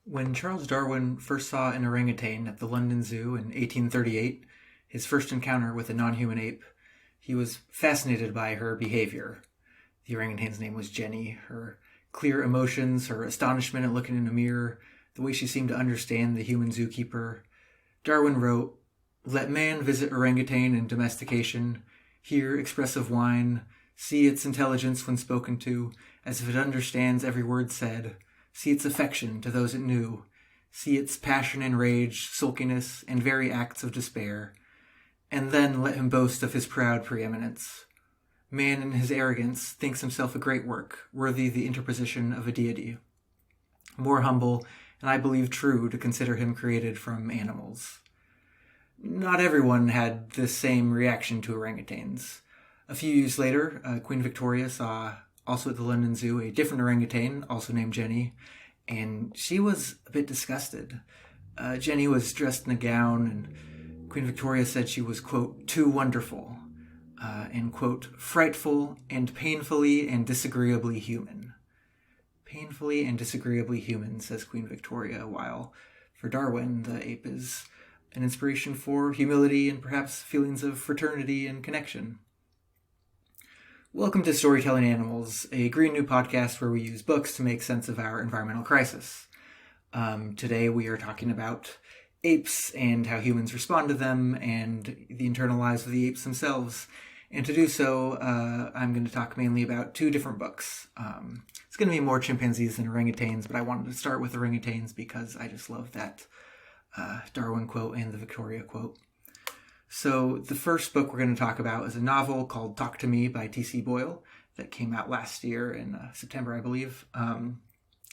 When Charles Darwin first saw an orangutan at the London Zoo in 1838, his first encounter with a non-human ape, he was fascinated by her behavior. The orangutan's name was Jenny. Her clear emotions, her astonishment at looking in a mirror, the way she seemed to understand the human zookeeper. Darwin wrote, "Let man visit orangutan in domestication, hear expressive whine, see its intelligence when spoken to, as if it understands every word said, see its affection to those it knew, see its passion and rage, sulkiness, and very acts of despair, and then let him boast of his proud preeminence. Man in his arrogance thinks himself a great work, worthy the interposition of a deity. More humble, and I believe true, to consider him created from animals." Not everyone had this same reaction to orangutans. A few years later, Queen Victoria saw, also at the London Zoo, a different orangutan, also named Jenny, and she was a bit disgusted. Jenny was dressed in a gown, and Queen Victoria said she was, quote, "too wonderful," and, quote, "frightful and painfully and disagreeably human." Painfully and disagreeably human, says Queen Victoria, while for Darwin, the ape is an inspiration for humility and perhaps feelings of fraternity and connection. Welcome to Storytelling Animals, a green new podcast where we use books to make sense of our environmental crisis. Today we are talking about apes and how humans respond to them and the internal lives of the apes themselves. And to do so, I'm going to talk mainly about two different books. It's going to be more chimpanzees than orangutans, but I wanted to start with orangutans because I just love that Darwin quote and the Victoria quote. So the first book we're going to talk about is a novel called Talk to Me by T.C.Boyle that came out last year in September, I believe. And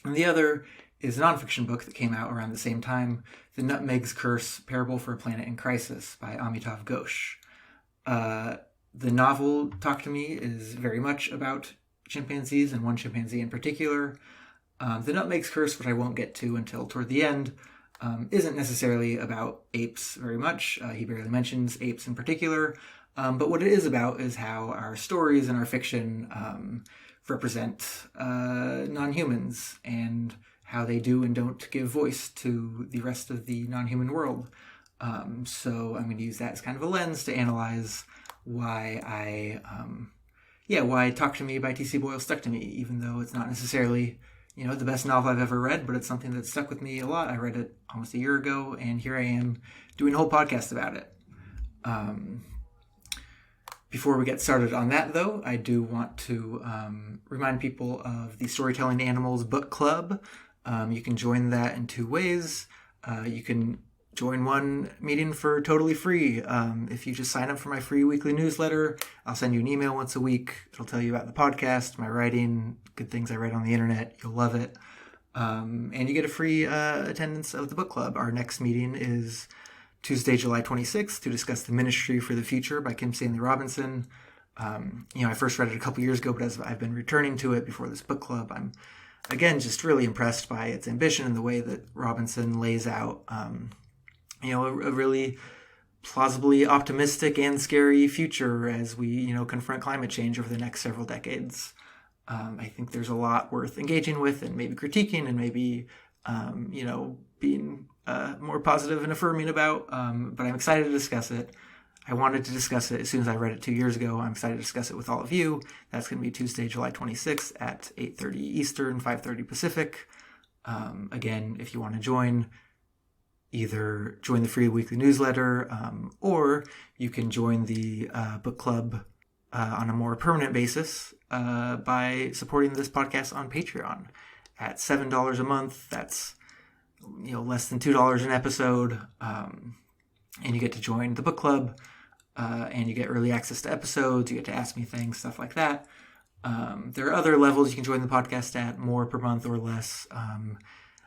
the other is a nonfiction book that came out around the same time, The Nutmeg's Curse, Parable for a Planet in Crisis by Amitav Ghosh. The novel Talk to Me is very much about chimpanzees and one chimpanzee in particular. The Nutmeg's Curse, which I won't get to until toward the end, isn't necessarily about apes very much. He barely mentions apes in particular. But what it is about is how our stories and our fiction represent non-humans and how they do and don't give voice to the rest of the non-human world. So I'm going to use that as kind of a lens to analyze why why Talk to Me by T.C.Boyle stuck to me, even though it's not necessarily the best novel I've ever read, but it's something that stuck with me a lot. I read it almost a year ago, and here I am doing a whole podcast about it. Before we get started on that, though, I do want to remind people of the Storytelling Animals Book Club. You can join that in two ways. You can join one meeting for totally free. If you just sign up for my free weekly newsletter, I'll send you an email once a week. It'll tell you about the podcast, my writing, good things I read on the internet. You'll love it. And you get a free attendance of the book club. Our next meeting is Tuesday, July 26th to discuss The Ministry for the Future by Kim Stanley Robinson. I first read it a couple years ago, but as I've been returning to it before this book club, I'm, again, just really impressed by its ambition and the way that Robinson lays out a really plausibly optimistic and scary future as we, confront climate change over the next several decades. I think there's a lot worth engaging with and maybe critiquing and maybe, being more positive and affirming about. But I'm excited to discuss it. I wanted to discuss it as soon as I read it 2 years ago. I'm excited to discuss it with all of you. That's going to be Tuesday, July 26th at 8:30 Eastern, 5:30 Pacific. Again, if you want to join, either join the free weekly newsletter, or you can join the book club on a more permanent basis by supporting this podcast on Patreon at $7 a month. That's less than $2 an episode, and you get to join the book club, and you get early access to episodes. You get to ask me things, stuff like that. There are other levels you can join the podcast at, more per month or less.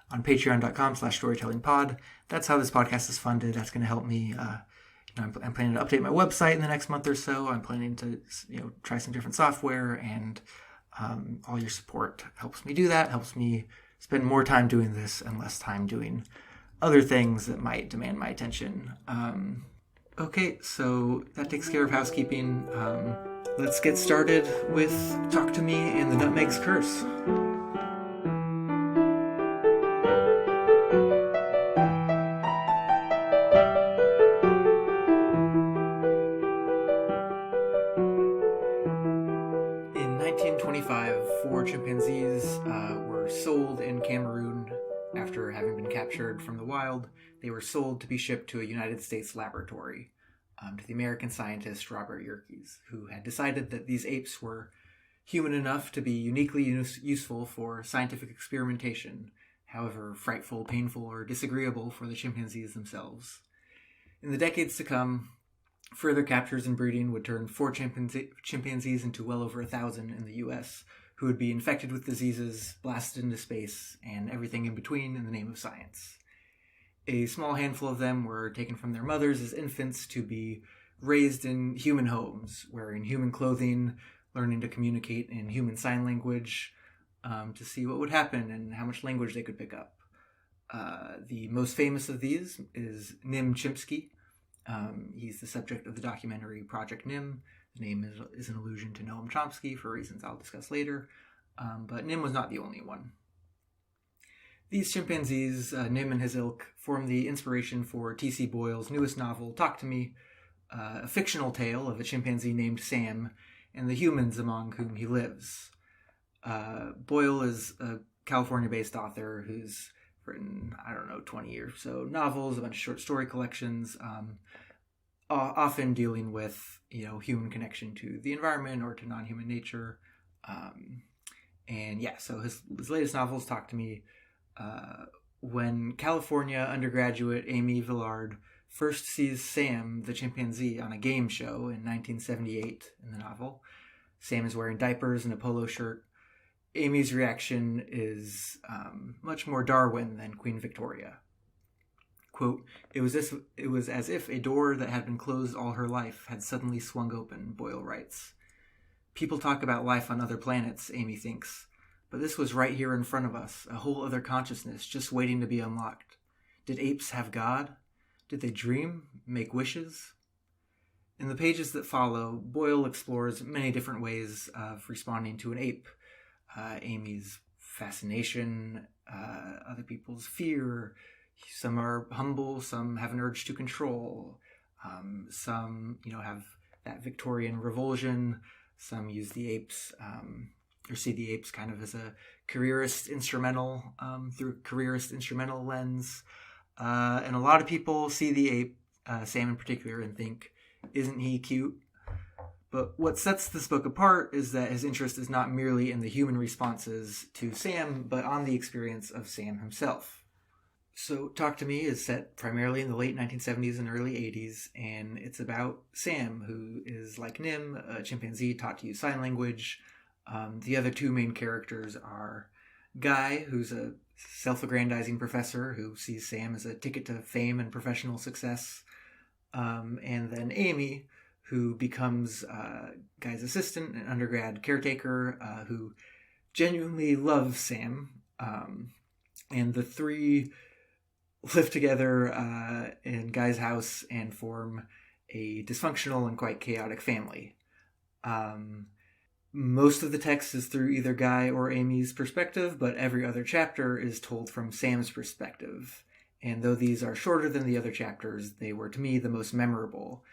On patreon.com/storytellingpod. That's how this podcast is funded. That's going to help me. I'm planning to update my website in the next month or so. I'm planning to, try some different software, and all your support helps me do that, helps me spend more time doing this and less time doing other things that might demand my attention. Okay, so that takes care of housekeeping. Let's get started with Talk to Me and the Nutmeg's Curse. After having been captured from the wild, they were sold to be shipped to a United States laboratory, to the American scientist Robert Yerkes, who had decided that these apes were human enough to be uniquely useful for scientific experimentation, however frightful, painful, or disagreeable for the chimpanzees themselves. In the decades to come, further captures and breeding would turn 4 chimpanzees into well over 1,000 in the U.S., who would be infected with diseases, blasted into space, and everything in between in the name of science. A small handful of them were taken from their mothers as infants to be raised in human homes, wearing human clothing, learning to communicate in human sign language, to see what would happen and how much language they could pick up. The most famous of these is Nim Chimpsky. He's the subject of the documentary Project Nim. The name is an allusion to Noam Chomsky for reasons I'll discuss later, but Nim was not the only one. These chimpanzees, Nim and his ilk, form the inspiration for T.C. Boyle's newest novel, Talk to Me, a fictional tale of a chimpanzee named Sam and the humans among whom he lives. Boyle is a California-based author who's written, 20 or so novels, a bunch of short story collections, often dealing with, human connection to the environment or to non-human nature. So his latest novels, Talk to Me. When California undergraduate Amy Villard first sees Sam, the chimpanzee, on a game show in 1978 in the novel, Sam is wearing diapers and a polo shirt. Amy's reaction is much more Darwin than Queen Victoria. Quote, it was as if a door that had been closed all her life had suddenly swung open, Boyle writes. People talk about life on other planets, Amy thinks, but this was right here in front of us, a whole other consciousness just waiting to be unlocked. Did apes have God? Did they dream, make wishes? In the pages that follow, Boyle explores many different ways of responding to an ape. Amy's fascination, other people's fear. Some are humble, some have an urge to control. Some, have that Victorian revulsion. Some use the apes, or see the apes kind of as a careerist instrumental, through a careerist instrumental lens. And a lot of people see the ape, Sam in particular, and think, isn't he cute? But what sets this book apart is that his interest is not merely in the human responses to Sam, but on the experience of Sam himself. So Talk to Me is set primarily in the late 1970s and early 80s, and it's about Sam, who is like Nim, a chimpanzee taught to use sign language. The other 2 main characters are Guy, who's a self-aggrandizing professor who sees Sam as a ticket to fame and professional success, and then Amy, who becomes Guy's assistant and undergrad caretaker, who genuinely loves Sam. And the 3 live together in Guy's house and form a dysfunctional and quite chaotic family. Most of the text is through either Guy or Amy's perspective, but every other chapter is told from Sam's perspective. And though these are shorter than the other chapters, they were to me the most memorable,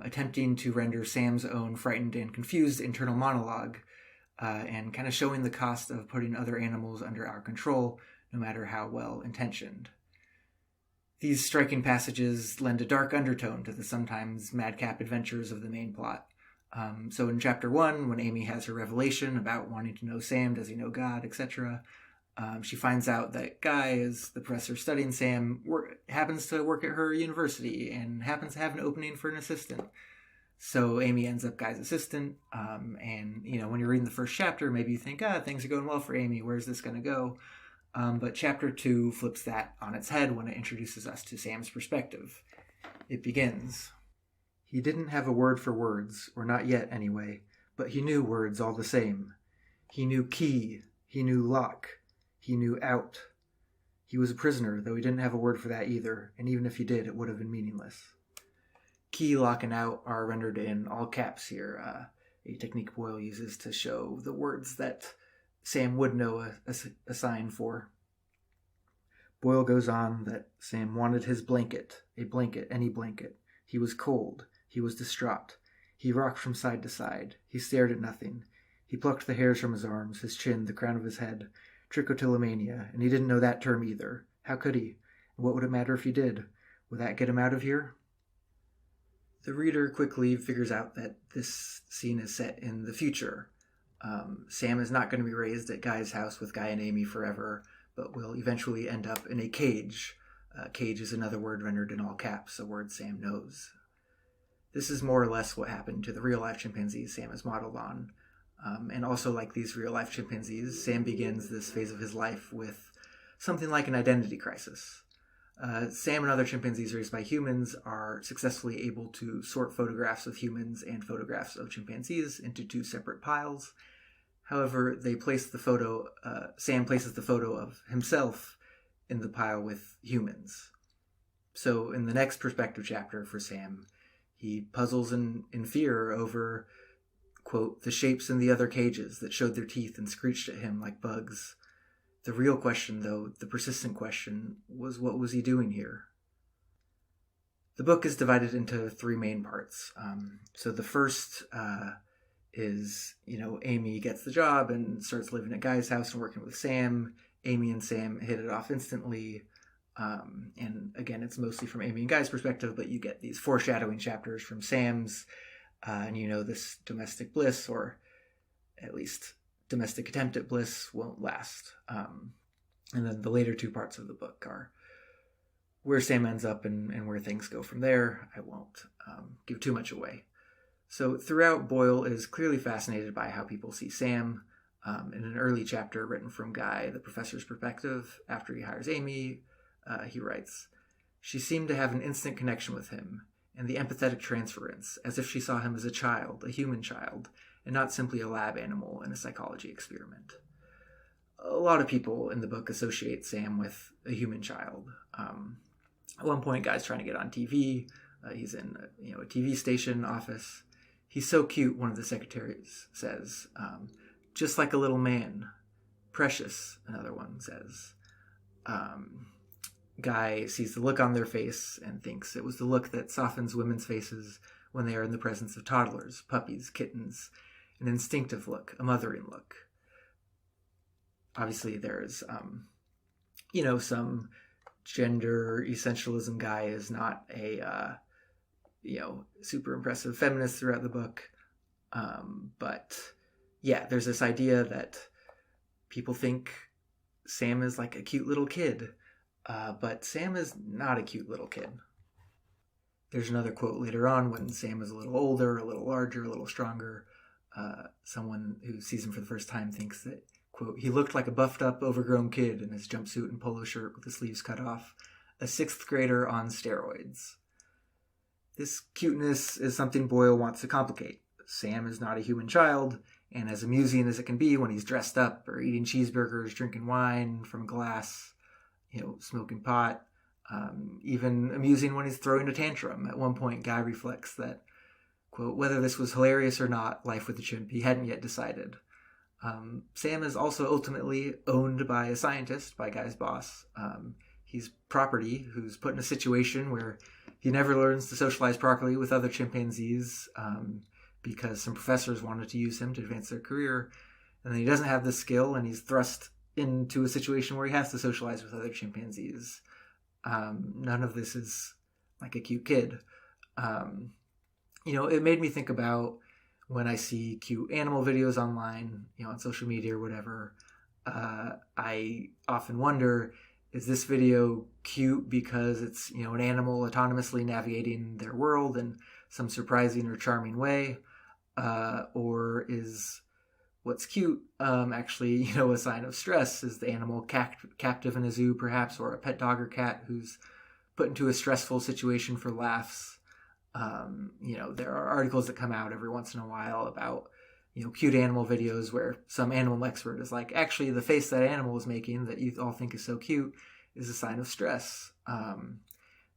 attempting to render Sam's own frightened and confused internal monologue, and kind of showing the cost of putting other animals under our control, no matter how well intentioned. These striking passages lend a dark undertone to the sometimes madcap adventures of the main plot. So in chapter 1, when Amy has her revelation about wanting to know Sam, does he know God, etc., she finds out that Guy is the professor studying Sam, happens to work at her university and happens to have an opening for an assistant. So Amy ends up Guy's assistant, and when you're reading the first chapter, maybe you think, things are going well for Amy, where's this going to go? But chapter 2 flips that on its head when it introduces us to Sam's perspective. It begins, he didn't have a word for words, or not yet anyway, but he knew words all the same. He knew key, he knew lock, he knew out. He was a prisoner, though he didn't have a word for that either, and even if he did, it would have been meaningless. Key, lock, and out are rendered in all caps here, a technique Boyle uses to show the words that Sam would know a sign for. Boyle goes on that Sam wanted his blanket, a blanket, any blanket. He was cold. He was distraught. He rocked from side to side. He stared at nothing. He plucked the hairs from his arms, his chin, the crown of his head, trichotillomania, and he didn't know that term either. How could he? And what would it matter if he did? Would that get him out of here? The reader quickly figures out that this scene is set in the future. Sam is not going to be raised at Guy's house with Guy and Amy forever, but will eventually end up in a cage. Cage is another word rendered in all caps, a word Sam knows. This is more or less what happened to the real-life chimpanzees Sam is modeled on. And also, like these real-life chimpanzees, Sam begins this phase of his life with something like an identity crisis. Sam and other chimpanzees raised by humans are successfully able to sort photographs of humans and photographs of chimpanzees into two separate piles. However, Sam places the photo of himself in the pile with humans. So in the next perspective chapter for Sam, he puzzles in fear over, quote, the shapes in the other cages that showed their teeth and screeched at him like bugs. The real question, though, the persistent question, was what was he doing here? The book is divided into three main parts. So the first is, Amy gets the job and starts living at Guy's house and working with Sam. Amy and Sam hit it off instantly. And again, it's mostly from Amy and Guy's perspective, but you get these foreshadowing chapters from Sam's, and this domestic bliss, or at least domestic attempt at bliss, won't last. And then the later two parts of the book are where Sam ends up and where things go from there. I won't give too much away. So throughout, Boyle is clearly fascinated by how people see Sam. In an early chapter written from Guy, the professor's perspective, after he hires Amy, he writes, "She seemed to have an instant connection with him, and the empathetic transference, as if she saw him as a child, a human child, and not simply a lab animal in a psychology experiment." A lot of people in the book associate Sam with a human child. At one point, Guy's trying to get on TV. He's in a TV station office. "He's so cute," one of the secretaries says. "Just like a little man. Precious," another one says. Guy sees the look on their face and thinks it was the look that softens women's faces when they are in the presence of toddlers, puppies, kittens, an instinctive look, a mothering look. Obviously, there's, some gender essentialism. Guy is not a, super impressive feminist throughout the book. But yeah, there's this idea that people think Sam is like a cute little kid. But Sam is not a cute little kid. There's another quote later on when Sam is a little older, a little larger, a little stronger. Someone who sees him for the first time thinks that, quote, "He looked like a buffed up, overgrown kid in his jumpsuit and polo shirt with the sleeves cut off, a sixth grader on steroids." This cuteness is something Boyle wants to complicate. Sam is not a human child, and as amusing as it can be when he's dressed up or eating cheeseburgers, drinking wine from a glass, smoking pot, even amusing when he's throwing a tantrum. At one point, Guy reflects that, quote, "whether this was hilarious or not, life with the chimp, he hadn't yet decided." Sam is also ultimately owned by a scientist, by Guy's boss. He's property who's put in a situation where he never learns to socialize properly with other chimpanzees because some professors wanted to use him to advance their career. And then he doesn't have the skill, and he's thrust into a situation where he has to socialize with other chimpanzees. None of this is like a cute kid. It made me think about when I see cute animal videos online, on social media or whatever. I often wonder, is this video cute because it's, an animal autonomously navigating their world in some surprising or charming way? Or is what's cute actually, a sign of stress? Is the animal captive in a zoo, perhaps, or a pet dog or cat who's put into a stressful situation for laughs? There are articles that come out every once in a while about, cute animal videos where some animal expert is like, actually, the face that animal is making that you all think is so cute is a sign of stress.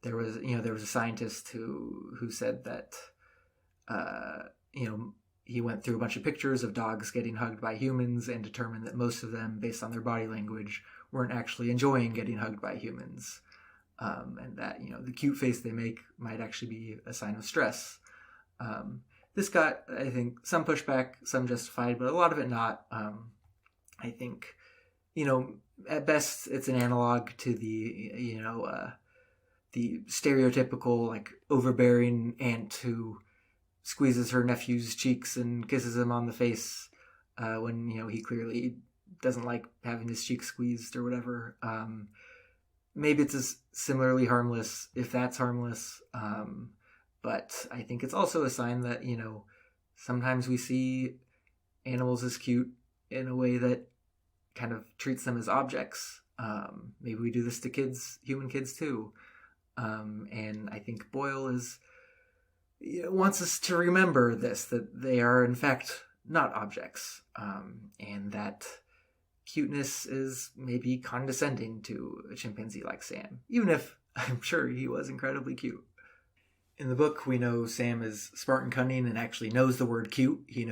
There was a scientist who said that, he went through a bunch of pictures of dogs getting hugged by humans and determined that most of them, based on their body language, weren't actually enjoying getting hugged by humans. And that, the cute face they make might actually be a sign of stress. This got, I think, some pushback, some justified, but a lot of it not. I think, at best it's an analog to the stereotypical like overbearing aunt who squeezes her nephew's cheeks and kisses him on the face when he clearly doesn't like having his cheeks squeezed or whatever. Maybe it's as similarly harmless, if that's harmless. But I think it's also a sign that sometimes we see animals as cute in a way that kind of treats them as objects. Maybe we do this to kids, human kids too. And I think Boyle wants us to remember this, that they are in fact not objects, and that cuteness is maybe condescending to a chimpanzee like Sam, even if I'm sure he was incredibly cute. In the book, we know Sam is smart and cunning and actually knows the word cute. He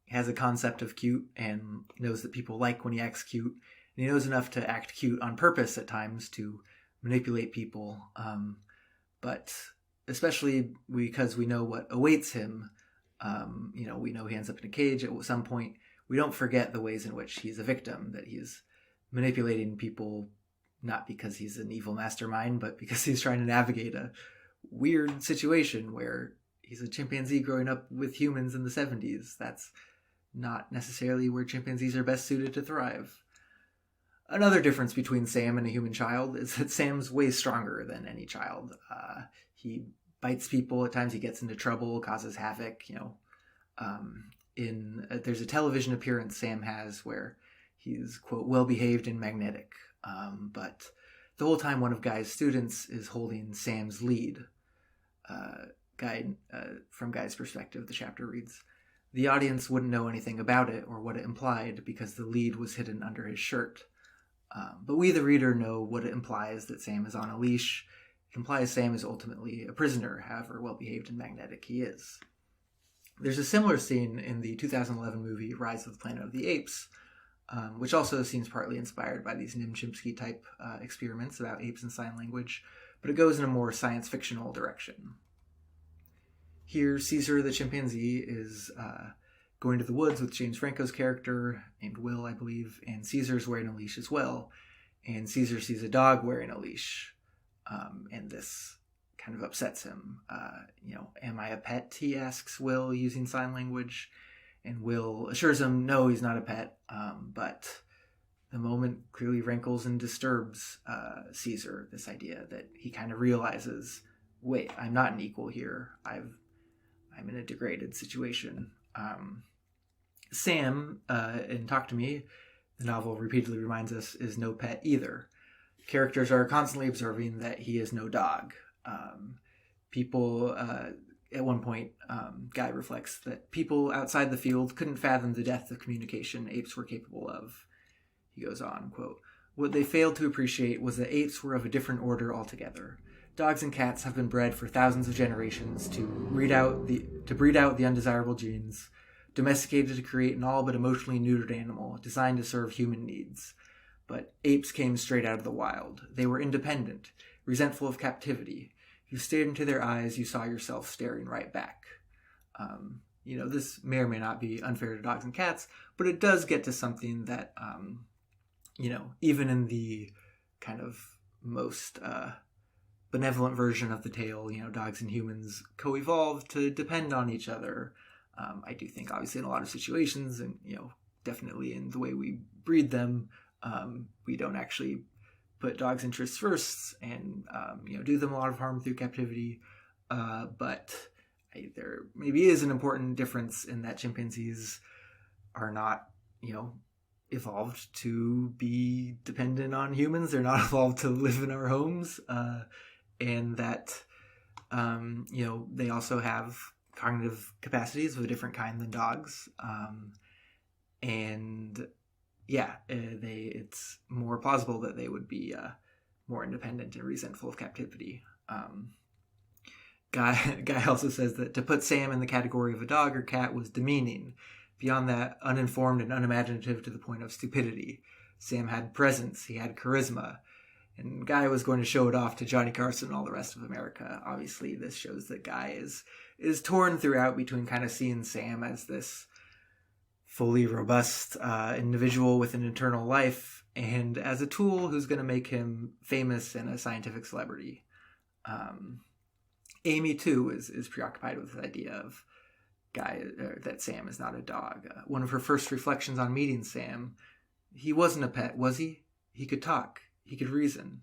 has a concept of cute and knows that people like when he acts cute. And he knows enough to act cute on purpose at times to manipulate people. But especially because we know what awaits him, we know he ends up in a cage at some point. We don't forget the ways in which he's a victim, that he's manipulating people not because he's an evil mastermind, but because he's trying to navigate a weird situation where he's a chimpanzee growing up with humans in the 70s. That's not necessarily where chimpanzees are best suited to thrive. Another difference between Sam and a human child is that Sam's way stronger than any child. He bites people, at times he gets into trouble, causes havoc. There's a television appearance Sam has where he's, quote, well-behaved and magnetic. But the whole time one of Guy's students is holding Sam's lead. From Guy's perspective, the chapter reads, "The audience wouldn't know anything about it or what it implied because the lead was hidden under his shirt. But we, the reader, know what it implies that Sam is on a leash. It implies Sam is ultimately a prisoner, however well-behaved and magnetic he is." There's a similar scene in the 2011 movie Rise of the Planet of the Apes, which also seems partly inspired by these Nim Chimpsky-type experiments about apes and sign language, but it goes in a more science-fictional direction. Here, Caesar the chimpanzee is going to the woods with James Franco's character, named Will, I believe, and Caesar's wearing a leash as well, and Caesar sees a dog wearing a leash, and this kind of upsets him. Am I a pet? He asks Will using sign language, and Will assures him no, he's not a pet, but the moment clearly rankles and disturbs Caesar, this idea that he kind of realizes, wait, I'm not an equal here. I'm in a degraded situation. Sam, in Talk to Me, the novel repeatedly reminds us, is no pet either. Characters are constantly observing that he is no dog. People, at one point, Guy reflects that people outside the field couldn't fathom the depth of communication apes were capable of. He goes on, quote, "What they failed to appreciate was that apes were of a different order altogether. Dogs and cats have been bred for thousands of generations to breed out the undesirable genes, domesticated to create an all but emotionally neutered animal designed to serve human needs. But apes came straight out of the wild. They were independent, resentful of captivity. If you stared into their eyes, you saw yourself staring right back." This may or may not be unfair to dogs and cats, but it does get to something that, even in the kind of most benevolent version of the tale, dogs and humans co-evolve to depend on each other. I do think, obviously, in a lot of situations, and, definitely in the way we breed them, we don't actually put dogs' interests first and, do them a lot of harm through captivity. But there maybe is an important difference in that chimpanzees are not, evolved to be dependent on humans. They're not evolved to live in our homes. And that, they also have cognitive capacities of a different kind than dogs. It's more plausible that they would be more independent and resentful of captivity. Guy also says that to put Sam in the category of a dog or cat was demeaning. Beyond that, uninformed and unimaginative to the point of stupidity. Sam had presence, he had charisma, and Guy was going to show it off to Johnny Carson and all the rest of America. Obviously, this shows that Guy is torn throughout between kind of seeing Sam as this fully robust individual with an eternal life, and as a tool who's going to make him famous and a scientific celebrity. Amy, too, is preoccupied with the idea of that Sam is not a dog. One of her first reflections on meeting Sam, he wasn't a pet, was he? He could talk. He could reason.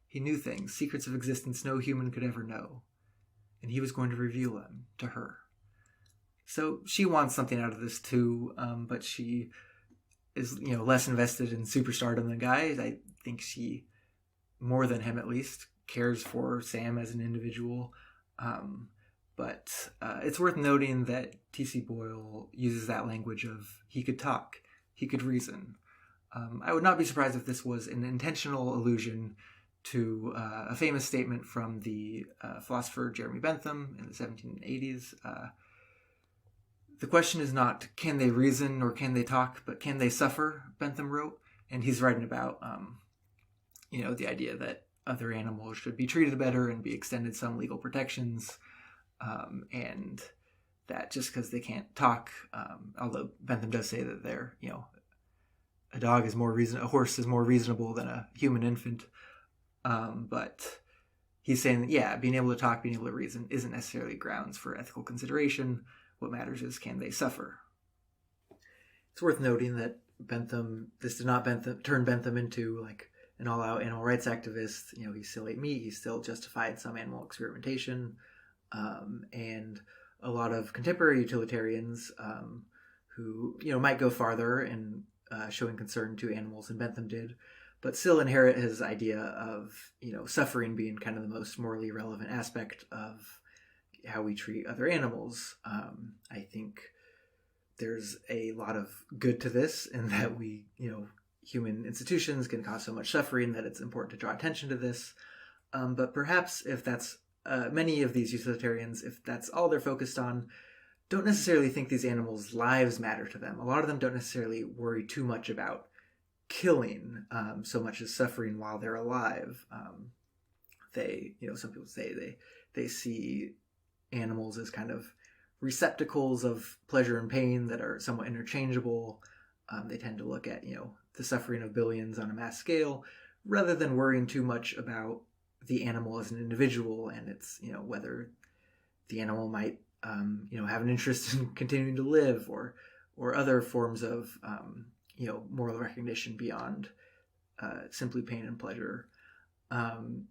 He knew things, secrets of existence no human could ever know. And he was going to reveal them to her. So she wants something out of this too, but she is, less invested in superstardom than Guy. I think she, more than him at least, cares for Sam as an individual. But it's worth noting that T.C. Boyle uses that language of he could talk, he could reason. I would not be surprised if this was an intentional allusion to a famous statement from the philosopher Jeremy Bentham in the 1780s. The question is not, can they reason or can they talk, but can they suffer, Bentham wrote. And he's writing about, the idea that other animals should be treated better and be extended some legal protections. And that just because they can't talk, although Bentham does say that they're, a dog is a horse is more reasonable than a human infant. But he's saying that, being able to talk, being able to reason isn't necessarily grounds for ethical consideration. What matters is, can they suffer? It's worth noting that this did not turn Bentham into like an all-out animal rights activist. He still ate meat. He still justified some animal experimentation. And a lot of contemporary utilitarians who, might go farther in showing concern to animals than Bentham did, but still inherit his idea of, suffering being kind of the most morally relevant aspect of how we treat other animals. I think there's a lot of good to this in that we, human institutions can cause so much suffering that it's important to draw attention to this. But perhaps if that's many of these utilitarians, if that's all they're focused on, don't necessarily think these animals' lives matter to them. A lot of them don't necessarily worry too much about killing so much as suffering while they're alive. Some people say they see animals as kind of receptacles of pleasure and pain that are somewhat interchangeable. They tend to look at, the suffering of billions on a mass scale rather than worrying too much about the animal as an individual and its, whether the animal might, have an interest in continuing to live or other forms of, moral recognition beyond simply pain and pleasure.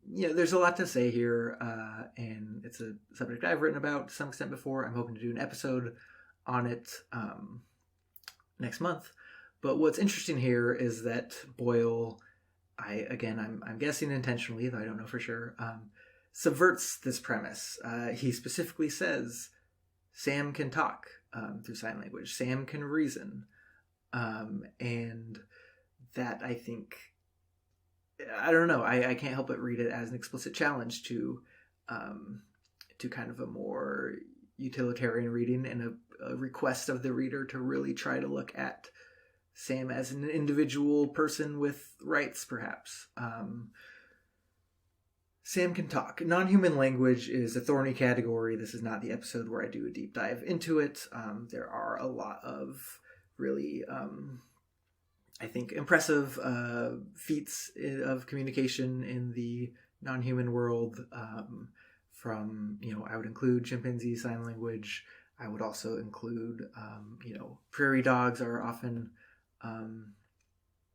There's a lot to say here, and it's a subject I've written about to some extent before. I'm hoping to do an episode on it next month. But what's interesting here is that Boyle, I'm guessing intentionally, though I don't know for sure, subverts this premise. He specifically says Sam can talk through sign language. Sam can reason. And that, I think, I don't know, I can't help but read it as an explicit challenge to kind of a more utilitarian reading and a request of the reader to really try to look at Sam as an individual person with rights, perhaps. Sam can talk. Non-human language is a thorny category. This is not the episode where I do a deep dive into it. There are a lot of really, I think, impressive feats of communication in the non-human world. From, I would include chimpanzee sign language. I would also include, prairie dogs are often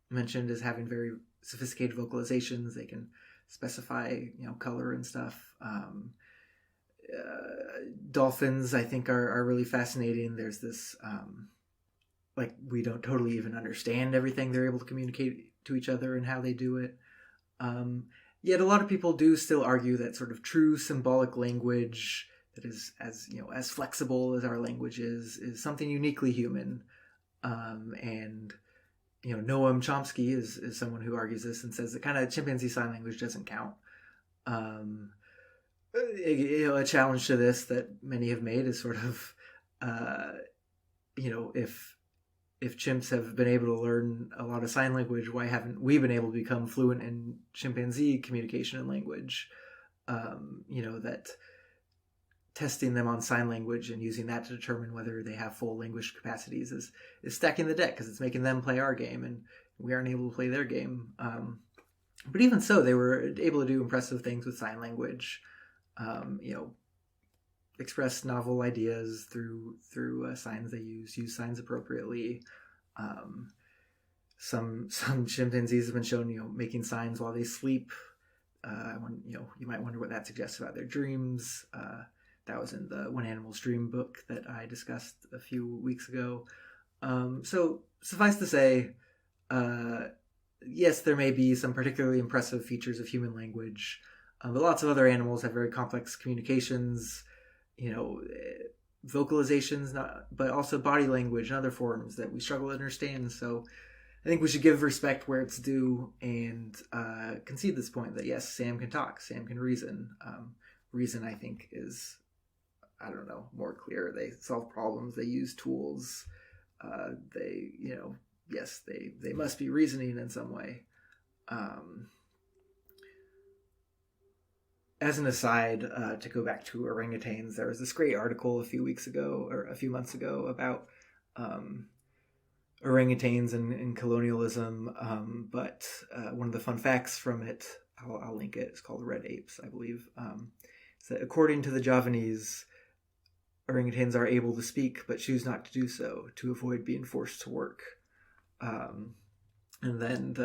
mentioned as having very sophisticated vocalizations. They can specify, color and stuff. Dolphins, I think, are really fascinating. There's this, we don't totally even understand everything they're able to communicate to each other and how they do it. Yet a lot of people do still argue that sort of true symbolic language that is as flexible as our language is something uniquely human. And Noam Chomsky is someone who argues this and says that kind of chimpanzee sign language doesn't count. A challenge to this that many have made is sort of, if chimps have been able to learn a lot of sign language, why haven't we been able to become fluent in chimpanzee communication and language? That testing them on sign language and using that to determine whether they have full language capacities is stacking the deck, because it's making them play our game and we aren't able to play their game. But even so, they were able to do impressive things with sign language. Express novel ideas through signs they use signs appropriately. Some chimpanzees have been shown, making signs while they sleep. You might wonder what that suggests about their dreams. That was in the When Animals Dream book that I discussed a few weeks ago. So suffice to say, yes, there may be some particularly impressive features of human language, but lots of other animals have very complex communications, vocalizations, but also body language and other forms that we struggle to understand. So I think we should give respect where it's due and concede this point that, yes, Sam can talk, Sam can reason. Reason, I think, is, more clear. They solve problems, they use tools, yes, they must be reasoning in some way. As an aside, to go back to orangutans, there was this great article a few months ago about orangutans and colonialism, but one of the fun facts from it, I'll link it, it's called Red Apes, I believe, is that according to the Javanese, orangutans are able to speak but choose not to do so to avoid being forced to work. And then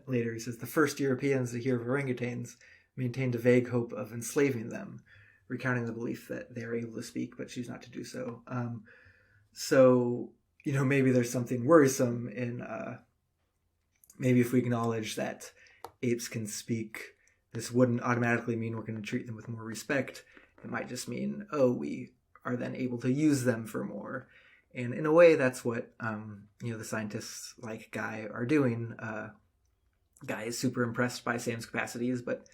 later he says, the first Europeans to hear of orangutans maintained a vague hope of enslaving them, recounting the belief that they are able to speak but choose not to do so. So, maybe there's something worrisome in, maybe if we acknowledge that apes can speak, this wouldn't automatically mean we're going to treat them with more respect. It might just mean, we are then able to use them for more. And in a way, that's what, the scientists like Guy are doing. Guy is super impressed by Sam's capacities, but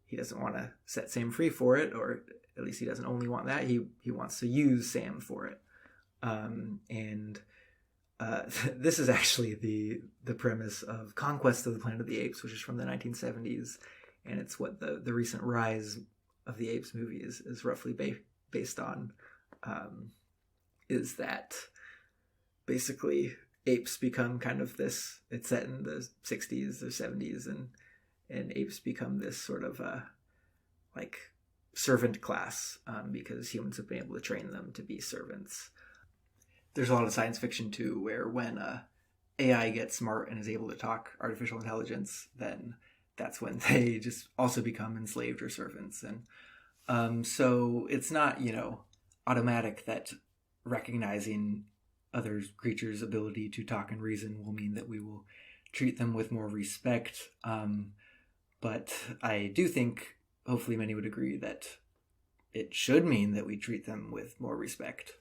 he doesn't want to set Sam free for it, or at least he doesn't only want that. He wants to use Sam for it. This is actually the premise of Conquest of the Planet of the Apes, which is from the 1970s. And it's what the recent Rise of the Apes movie is roughly based on. Is that basically apes become kind of this, it's set in the 60s or 70s, and apes become this sort of servant class, because humans have been able to train them to be servants. There's a lot of science fiction too, where when AI gets smart and is able to talk, artificial intelligence, then that's when they just also become enslaved or servants. And so it's not, automatic that recognizing other creatures' ability to talk and reason will mean that we will treat them with more respect. But I do think, hopefully many would agree, that it should mean that we treat them with more respect.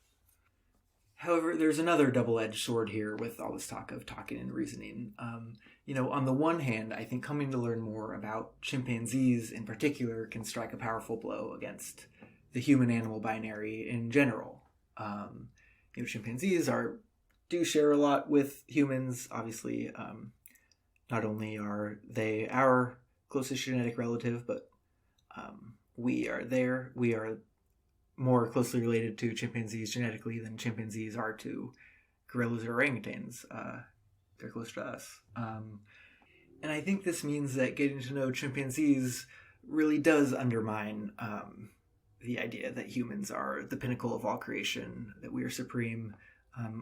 However, there's another double-edged sword here with all this talk of talking and reasoning. On the one hand, I think coming to learn more about chimpanzees in particular can strike a powerful blow against the human-animal binary in general. Chimpanzees do share a lot with humans. Obviously, not only are they our closest genetic relative, but we are more closely related to chimpanzees genetically than chimpanzees are to gorillas or orangutans. They're close to us. And I think this means that getting to know chimpanzees really does undermine the idea that humans are the pinnacle of all creation, that we are supreme.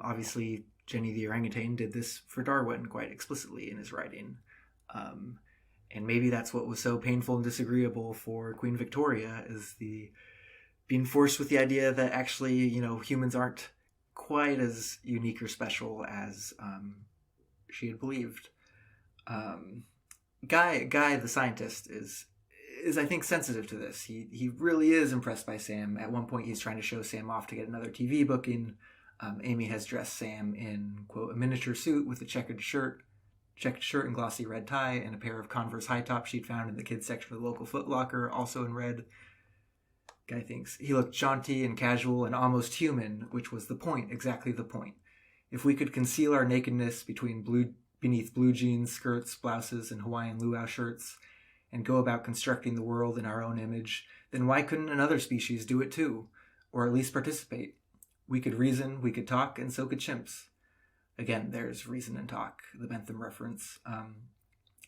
Obviously, Jenny the orangutan did this for Darwin quite explicitly in his writing. And maybe that's what was so painful and disagreeable for Queen Victoria, is being forced with the idea that actually, humans aren't quite as unique or special as she had believed. Guy the scientist is I think sensitive to this. He really is impressed by Sam. At one point, he's trying to show Sam off to get another TV booking. Amy has dressed Sam in, quote, a miniature suit with a checked shirt and glossy red tie, and a pair of Converse high tops she'd found in the kids section of the local Foot Locker, also in red. Guy thinks he looked jaunty and casual and almost human, which was the point, exactly the point. If we could conceal our nakedness beneath blue jeans, skirts, blouses, and Hawaiian luau shirts, and go about constructing the world in our own image, then why couldn't another species do it too? or at least participate. We could reason, we could talk, and so could chimps. Again, there's reason and talk, the Bentham reference.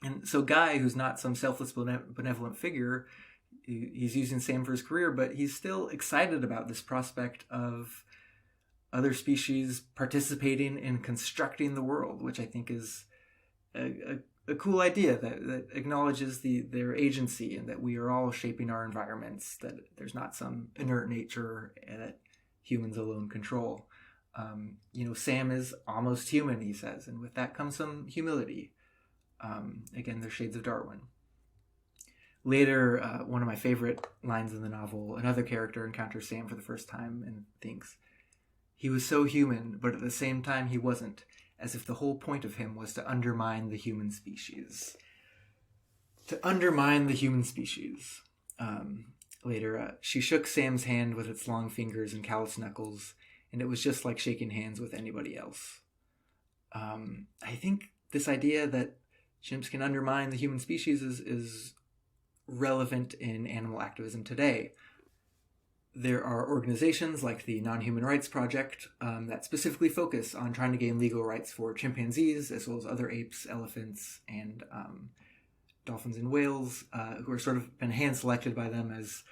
And so Guy, who's not some selfless, benevolent figure, he's using Sam for his career, but he's still excited about this prospect of other species participating in constructing the world, which I think is a cool idea that acknowledges their agency and that we are all shaping our environments, that there's not some inert nature that humans alone control. Sam is almost human, he says, and with that comes some humility. Again, they're shades of Darwin. Later, one of my favorite lines in the novel, another character encounters Sam for the first time and thinks, "He was so human, but at the same time he wasn't, as if the whole point of him was to undermine the human species." To undermine the human species. Later, she shook Sam's hand with its long fingers and calloused knuckles, and it was just like shaking hands with anybody else. I think this idea that chimps can undermine the human species is relevant in animal activism today. There are organizations like the Non-Human Rights Project that specifically focus on trying to gain legal rights for chimpanzees, as well as other apes, elephants, and dolphins and whales, who are sort of been hand-selected by them as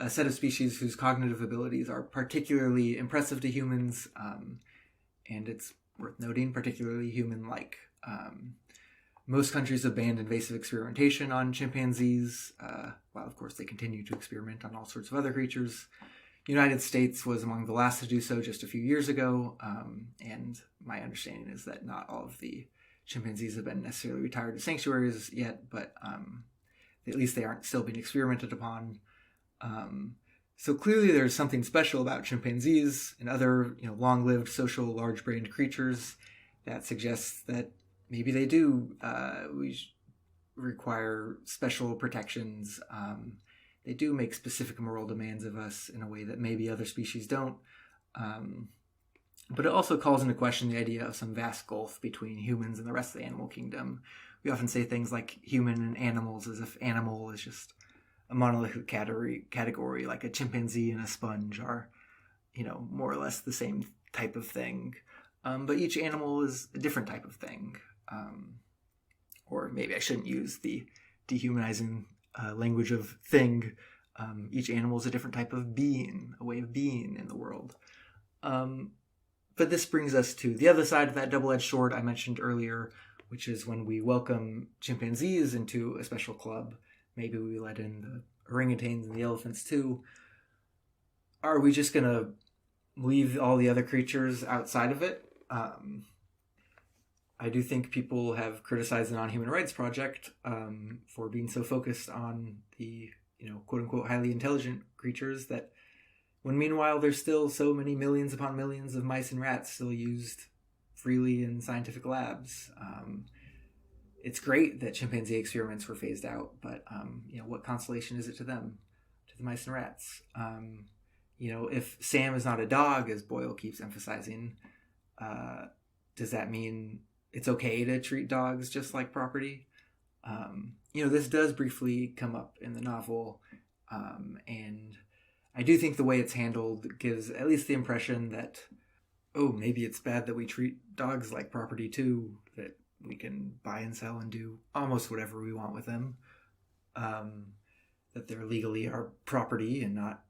a set of species whose cognitive abilities are particularly impressive to humans, and it's worth noting, particularly human-like. Most countries have banned invasive experimentation on chimpanzees, while of course they continue to experiment on all sorts of other creatures. The United States was among the last to do so just a few years ago, and my understanding is that not all of the chimpanzees have been necessarily retired to sanctuaries yet, but at least they aren't still being experimented upon. So clearly there's something special about chimpanzees and other long-lived social large-brained creatures that suggests that maybe they do require special protections. They do make specific moral demands of us in a way that maybe other species don't. But it also calls into question the idea of some vast gulf between humans and the rest of the animal kingdom. We often say things like human and animals as if animal is just a monolithic category, like a chimpanzee and a sponge are, more or less the same type of thing. But each animal is a different type of thing. Or maybe I shouldn't use the dehumanizing language of thing. Each animal is a different type of being, a way of being in the world. But this brings us to the other side of that double-edged sword I mentioned earlier, which is when we welcome chimpanzees into a special club. Maybe we let in the orangutans and the elephants too. Are we just going to leave all the other creatures outside of it? I do think people have criticized the Non-Human Rights Project for being so focused on the, quote-unquote highly intelligent creatures that when meanwhile there's still so many millions upon millions of mice and rats still used freely in scientific labs. It's great that chimpanzee experiments were phased out, but what consolation is it to them, to the mice and rats? If Sam is not a dog, as Boyle keeps emphasizing, does that mean it's okay to treat dogs just like property? This does briefly come up in the novel, and I do think the way it's handled gives at least the impression that, maybe it's bad that we treat dogs like property too, that we can buy and sell and do almost whatever we want with them, that they're legally our property and not,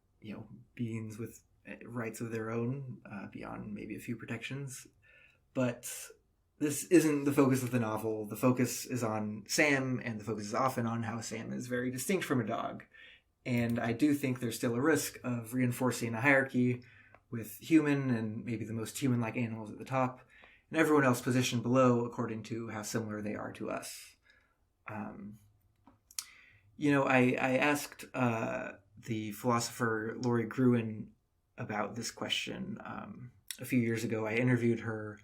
beings with rights of their own beyond maybe a few protections. But this isn't the focus of the novel. The focus is on Sam, and the focus is often on how Sam is very distinct from a dog. And I do think there's still a risk of reinforcing a hierarchy with human and maybe the most human-like animals at the top, and everyone else positioned below according to how similar they are to us. I asked the philosopher Laurie Gruen about this question a few years ago. I interviewed her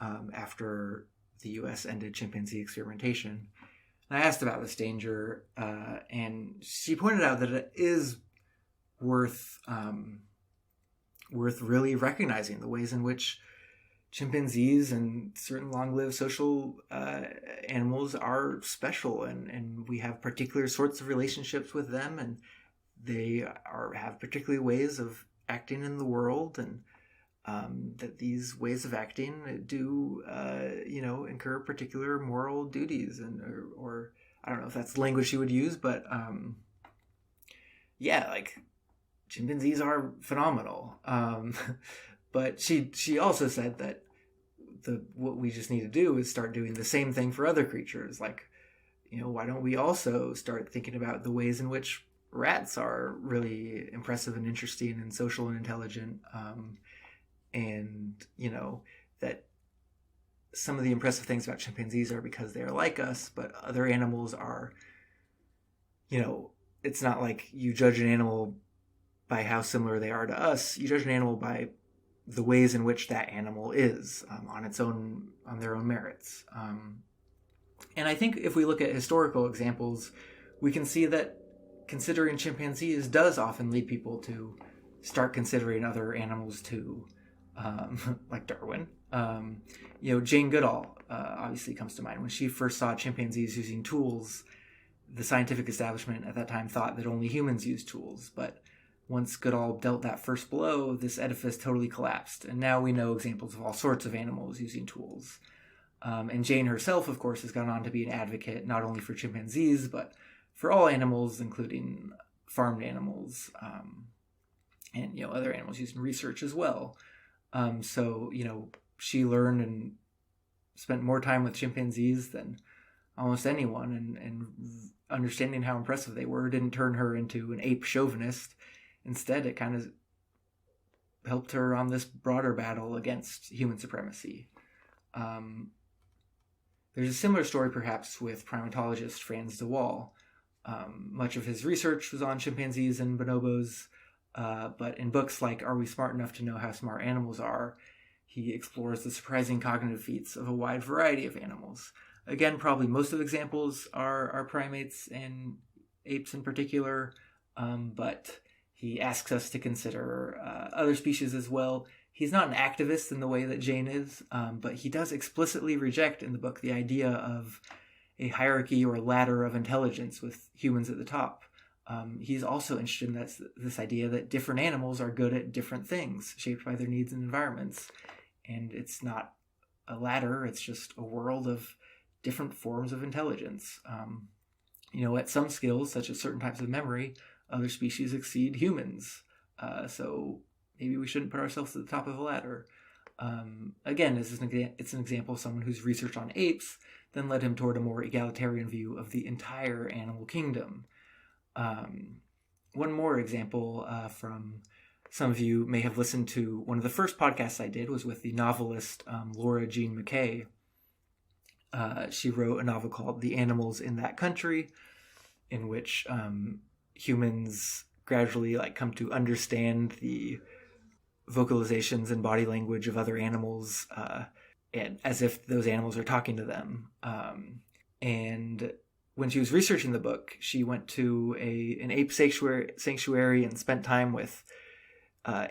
after the U.S. ended chimpanzee experimentation. And I asked about this danger, and she pointed out that it is worth really recognizing the ways in which chimpanzees and certain long-lived social animals are special, and we have particular sorts of relationships with them, and they have particular ways of acting in the world, and that these ways of acting do, incur particular moral duties, and or I don't know if that's the language she would use, but like chimpanzees are phenomenal. But she also said that what we just need to do is start doing the same thing for other creatures. Like, why don't we also start thinking about the ways in which rats are really impressive and interesting and social and intelligent, and that some of the impressive things about chimpanzees are because they are like us, but other animals are, it's not like you judge an animal by how similar they are to us. You judge an animal by the ways in which that animal is, on their own merits. And I think if we look at historical examples, we can see that considering chimpanzees does often lead people to start considering other animals too, like Darwin. Jane Goodall obviously comes to mind. When she first saw chimpanzees using tools, the scientific establishment at that time thought that only humans use tools. But once Goodall dealt that first blow, this edifice totally collapsed. And now we know examples of all sorts of animals using tools. And Jane herself, of course, has gone on to be an advocate not only for chimpanzees, but for all animals, including farmed animals, and other animals used in research as well. So she learned and spent more time with chimpanzees than almost anyone, and understanding how impressive they were didn't turn her into an ape chauvinist. Instead, it kind of helped her on this broader battle against human supremacy. There's a similar story, perhaps, with primatologist Frans de Waal. Much of his research was on chimpanzees and bonobos, but in books like Are We Smart Enough to Know How Smart Animals Are?, he explores the surprising cognitive feats of a wide variety of animals. Again, probably most of the examples are primates and apes in particular, but he asks us to consider other species as well. He's not an activist in the way that Jane is, but he does explicitly reject in the book the idea of a hierarchy or ladder of intelligence with humans at the top. He's also interested in this idea that different animals are good at different things, shaped by their needs and environments. And it's not a ladder, it's just a world of different forms of intelligence. At some skills, such as certain types of memory, other species exceed humans. So maybe we shouldn't put ourselves at the top of a ladder. Again, it's an example of someone whose research on apes then led him toward a more egalitarian view of the entire animal kingdom. One more example from some of you may have listened to one of the first podcasts I did was with the novelist Laura Jean McKay. She wrote a novel called The Animals in That Country, in which humans gradually come to understand the vocalizations and body language of other animals, and as if those animals are talking to them. And when she was researching the book, she went to an ape sanctuary and spent time with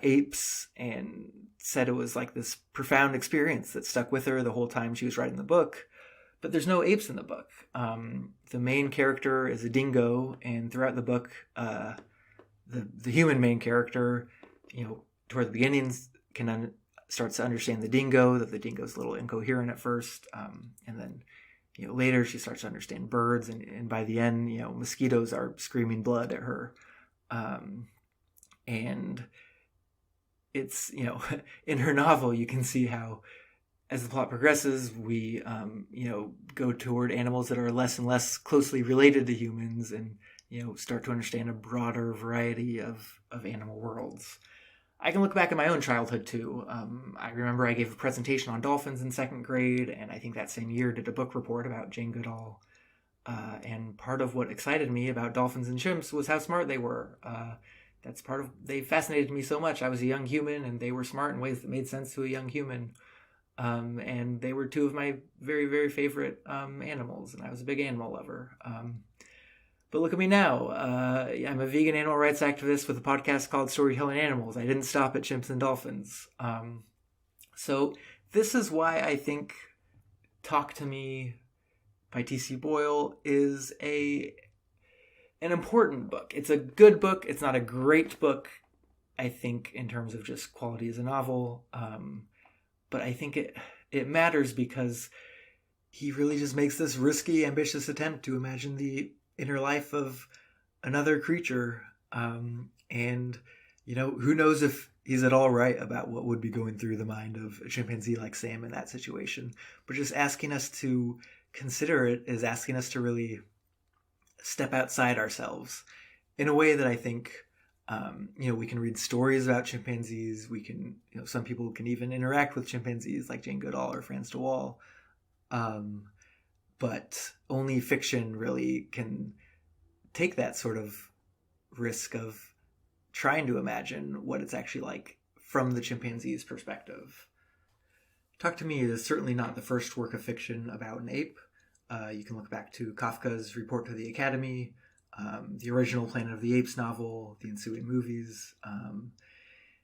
apes, and said it was like this profound experience that stuck with her the whole time she was writing the book. But there's no apes in the book. The main character is a dingo, and throughout the book, the human main character, toward the beginnings, starts to understand the dingo, that the dingo's a little incoherent at first, and then later she starts to understand birds, and by the end, mosquitoes are screaming blood at her. And it's, in her novel, you can see how, as the plot progresses, we, go toward animals that are less and less closely related to humans, and, start to understand a broader variety of animal worlds. I can look back at my own childhood, too. I remember I gave a presentation on dolphins in second grade, and I think that same year did a book report about Jane Goodall. And part of what excited me about dolphins and chimps was how smart they were. They fascinated me so much. I was a young human, and they were smart in ways that made sense to a young human. And they were two of my very, very favorite animals, and I was a big animal lover. But look at me now. I'm a vegan animal rights activist with a podcast called Storytelling Animals. I didn't stop at chimps and dolphins. So this is why I think Talk to Me by T.C.Boyle is an important book. It's a good book. It's not a great book. I think, in terms of just quality as a novel. But I think it matters because he really just makes this risky, ambitious attempt to imagine the inner life of another creature. And, who knows if he's at all right about what would be going through the mind of a chimpanzee like Sam in that situation. But just asking us to consider it is asking us to really step outside ourselves in a way that I think, we can read stories about chimpanzees. We can, some people can even interact with chimpanzees like Jane Goodall or Frans de Waal. But only fiction really can take that sort of risk of trying to imagine what it's actually like from the chimpanzee's perspective. Talk to Me is certainly not the first work of fiction about an ape. You can look back to Kafka's Report to the Academy, the original Planet of the Apes novel, the ensuing movies. In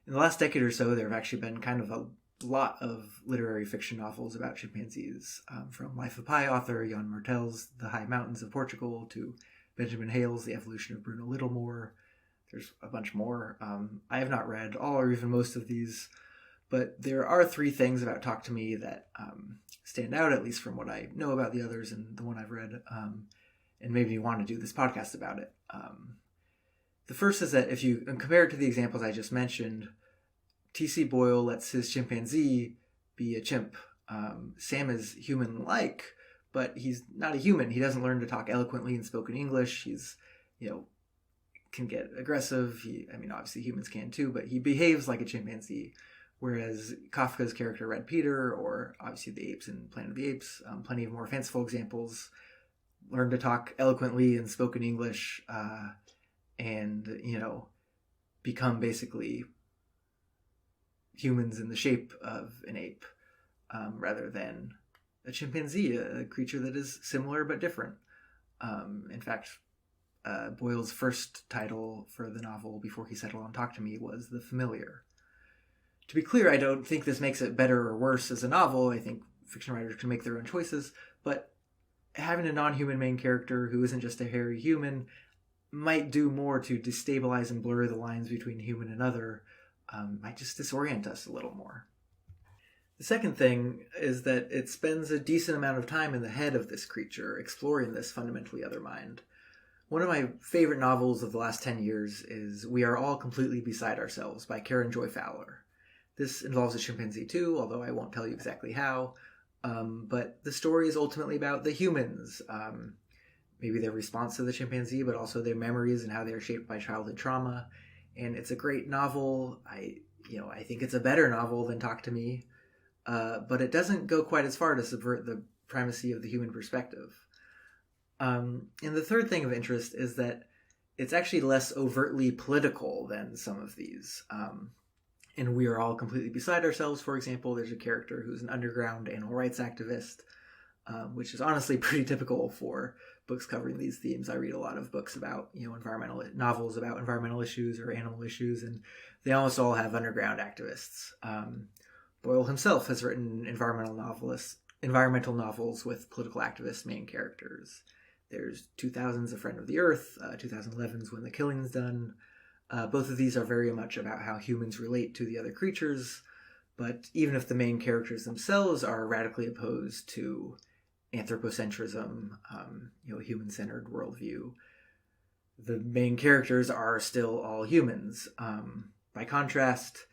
the last decade or so, there have actually been kind of a lot of literary fiction novels about chimpanzees, from Life of Pi author Jan Martel's The High Mountains of Portugal to Benjamin Hale's The Evolution of Bruno Littlemore. There's a bunch more. I have not read all or even most of these, but there are three things about Talk to Me that stand out, at least from what I know about the others and the one I've read, and made me want to do this podcast about it. The first is that if you compare it to the examples I just mentioned, T.C.Boyle lets his chimpanzee be a chimp. Sam is human-like, but he's not a human. He doesn't learn to talk eloquently in spoken English. He's, can get aggressive. Obviously humans can too, but he behaves like a chimpanzee. Whereas Kafka's character Red Peter, or obviously the apes in Planet of the Apes, plenty of more fanciful examples, learn to talk eloquently in spoken English, and, become basically humans in the shape of an ape, rather than a chimpanzee, a creature that is similar but different. In fact, Boyle's first title for the novel before he settled on Talk to Me was The Familiar. To be clear, I don't think this makes it better or worse as a novel. I think fiction writers can make their own choices, but having a non-human main character who isn't just a hairy human might do more to destabilize and blur the lines between human and other, might just disorient us a little more. The second thing is that it spends a decent amount of time in the head of this creature, exploring this fundamentally other mind. One of my favorite novels of the last 10 years is We Are All Completely Beside Ourselves by Karen Joy Fowler. This involves a chimpanzee too, although I won't tell you exactly how. But the story is ultimately about the humans, maybe their response to the chimpanzee, but also their memories and how they're shaped by childhood trauma. And it's a great novel. I think it's a better novel than Talk to Me, but it doesn't go quite as far to subvert the primacy of the human perspective. And the third thing of interest is that it's actually less overtly political than some of these. In We Are All Completely Beside Ourselves, for example, there's a character who's an underground animal rights activist, which is honestly pretty typical for books covering these themes. I read a lot of books about, environmental novels about environmental issues or animal issues, and they almost all have underground activists. Boyle himself has written environmental novels with political activist main characters. There's 2000's A Friend of the Earth, 2011's When the Killing's Done. Both of these are very much about how humans relate to the other creatures, but even if the main characters themselves are radically opposed to anthropocentrism, human-centered worldview, the main characters are still all humans. By contrast,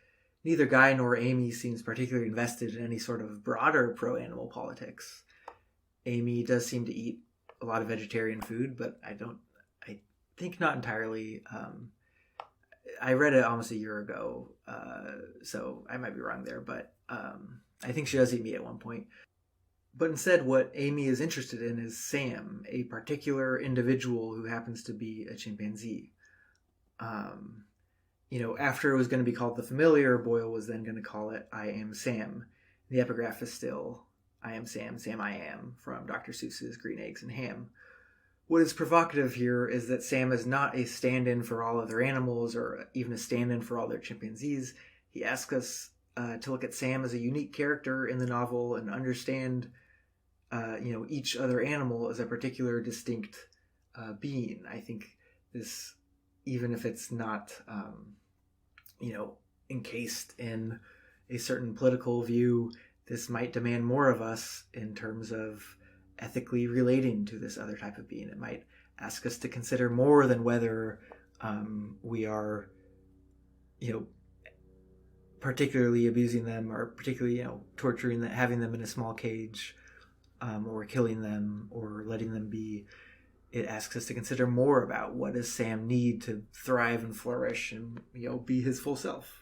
neither Guy nor Amy seems particularly invested in any sort of broader pro-animal politics. Amy does seem to eat a lot of vegetarian food, but I think not entirely. I read it almost a year ago, so I might be wrong there, but I think she does eat meat at one point. But instead, what Amy is interested in is Sam, a particular individual who happens to be a chimpanzee. After it was going to be called The Familiar, Boyle was then going to call it I Am Sam. The epigraph is still I am Sam, Sam I am, from Dr. Seuss's Green Eggs and Ham. What is provocative here is that Sam is not a stand-in for all other animals or even a stand-in for all their chimpanzees. He asks us to look at Sam as a unique character in the novel and understand, each other animal as a particular distinct being. I think this, even if it's not, encased in a certain political view, this might demand more of us in terms of ethically relating to this other type of being. It might ask us to consider more than whether we are, particularly abusing them or particularly, torturing them, having them in a small cage, or killing them or letting them be. It asks us to consider more about what does Sam need to thrive and flourish and, be his full self.